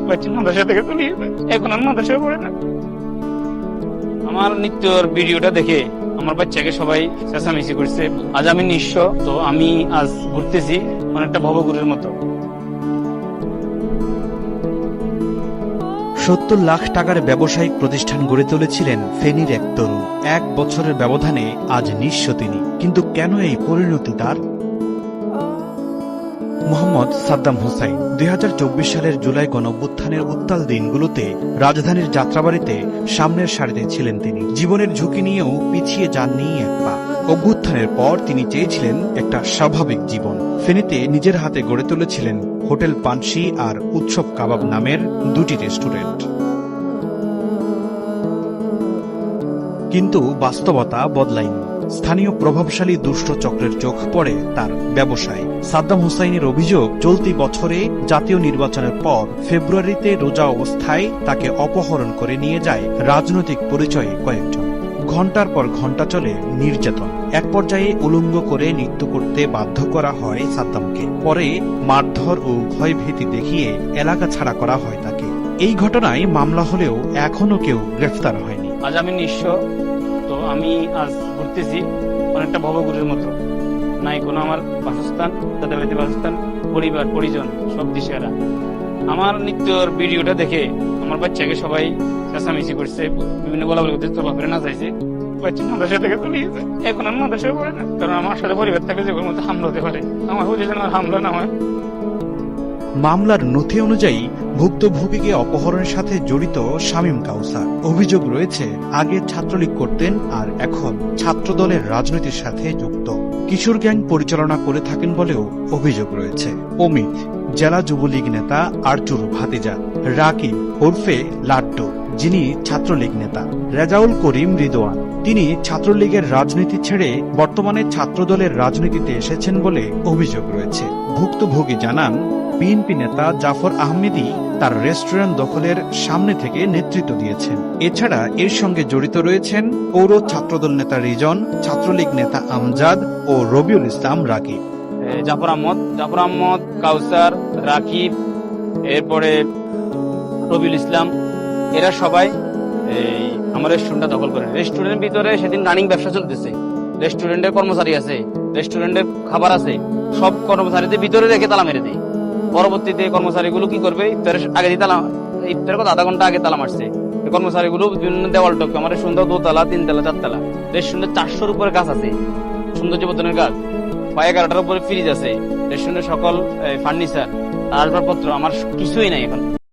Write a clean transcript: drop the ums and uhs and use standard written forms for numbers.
বাচ্চা মাদ্রাসা থেকে চলে গেছে, এখন আর মাদ্রাসায় পড়ে না। আমার নৃত্যর ভিডিওটা দেখে আমার বাচ্চাকে সবাই চেঁচামেচি করছে। আজ আমি নিঃস্ব, তো আমি আজ ঘুরতেছি অনেকটা ভবঘুরের মতো। ৭০ লাখ টাকার ব্যবসায়িক প্রতিষ্ঠান গড়ে তুলেছিলেন ফেনীর এক তরুণ। ১ বছরের ব্যবধানে আজ নিঃস্ব তিনি। কিন্তু কেন এই পরিণতি তার? মোহাম্মদ সাদ্দাম হোসাইন ২০২৪ সালের জুলাই গণঅভ্যুত্থানের উত্তাল দিনগুলোতে রাজধানীর যাত্রাবাড়িতে সামনের সারিতে ছিলেন তিনি। জীবনের ঝুঁকি নিয়েও পিছিয়ে যাননি এক পা। অভ্যুত্থানের পর তিনি চেয়েছিলেন একটা স্বাভাবিক জীবন। ফেনীতে নিজের হাতে গড়ে তুলেছিলেন হোটেল পানসি আর উৎসব কাবাব নামের দুটি রেস্টুরেন্ট। কিন্তু বাস্তবতা বদলায়নি। স্থানীয় প্রভাবশালী দুষ্ট চক্রের চোখ পড়ে তার ব্যবসায়। সাদ্দাম হোসাইনের অভিযোগ, চলতি বছরে জাতীয় নির্বাচনের পর ফেব্রুয়ারিতে রোজা অবস্থায় তাকে অপহরণ করে নিয়ে যায় রাজনৈতিক পরিচয়ে কয়েকজন। ঘণ্টার পর ঘণ্টা চলে নির্যাতন। এক পর্যায়ে উলঙ্গ করে নৃত্য করতে বাধ্য করা হয় সাদ্দামকে। পরে মারধর ও ভয়ভীতি দেখিয়ে এলাকা ছাড়া করা হয় তাকে। এই ঘটনায় মামলা হলেও এখনো কেউ গ্রেফতার হয়নি। আজ আমি নিঃস্ব, তো আমি আজ ঘুরতেছি অনেকটা ভবঘুরের মতো। নাই কোনো আমার বাসস্থান, দাদা বাড়িতে বাসস্থান, পরিবার পরিজন সব দিশেহারা। আমার নৃত্যর ভিডিওটা দেখে আমার বাচ্চাকে সবাই চেঁচামেচি করছে, বিভিন্ন বলাবলি করতে, তো বাপরে না চাইছে। বাচ্চা মাদ্রাসা থেকে চলে গেছে, এখন আর মাদ্রাসায় পড়ে না। কারণ আমার সাথে পরিবার থাকে, যে মধ্যে হামলা হতে পারে। আমার হচ্ছে যেন হামলা না হয়। মামলার নথি অনুযায়ী ভুক্তভোগীকে অপহরণের সাথে জড়িত শামীম কাউসার। অভিযোগ রয়েছে আগে ছাত্রলীগ করতেন আর এখন ছাত্রদলের রাজনীতির সাথে যুক্ত। কিশোর গ্যাং পরিচালনা করে থাকেন বলেও অভিযোগ রয়েছে। অমিত জেলা যুবলীগ নেতা আরচুর ভাতিজা। রাকিব ওরফে লাড্ডু, যিনি ছাত্রলীগ নেতা। রেজাউল করিম রিদওয়ান, তিনি ছাত্রলীগের রাজনীতি ছেড়ে বর্তমানে ছাত্রদলের রাজনীতিতে এসেছেন বলে অভিযোগ রয়েছে। ভুক্তভোগী জানান, বিএনপি নেতা জাফর আহমেদই তার রেস্টুরেন্ট দখলের সামনে থেকে নেতৃত্ব দিয়েছেন। এছাড়া এর সঙ্গে জড়িত রয়েছেন পৌর ছাত্রদল নেতা রিজন, ছাত্রলীগ নেতা আমজাদ ও রবিউল ইসলাম রাকিব। জাফর আহমদ, কাউসার, রাকিব, এরপরে রবিউল ইসলাম, এরা সবাই আমার রেস্টুরেন্টটা দখল করে। রেস্টুরেন্টের ভিতরে সেদিন রানিং ব্যবসা চলতেছে, রেস্টুরেন্টের কর্মচারী আছে, রেস্টুরেন্টের খাবার আছে, সব কর্মচারীদের ভিতরে রেখে তালা মেরে দেয়। পরবর্তীতে কর্মচারীগুলো কি করবে, ইফতারের আগে দিয়ে তালা, ইফতারের কথা আধা ঘন্টা আগে তালা মারছে। কর্মচারীগুলো বিভিন্ন দেওয়াল টপকে, আমাদের সুন্দর 2 তলা 3 তলা 4 তলা রেস্টুরেন্টের 400-র উপরে গাছ আছে, সৌন্দর্য বর্ধনের গাছ। 11টার উপরে ফ্রিজ আছে, রেস্টুরেন্টের সকল ফার্নিচার, আসবাবপত্র আমার কিছুই নাই এখন।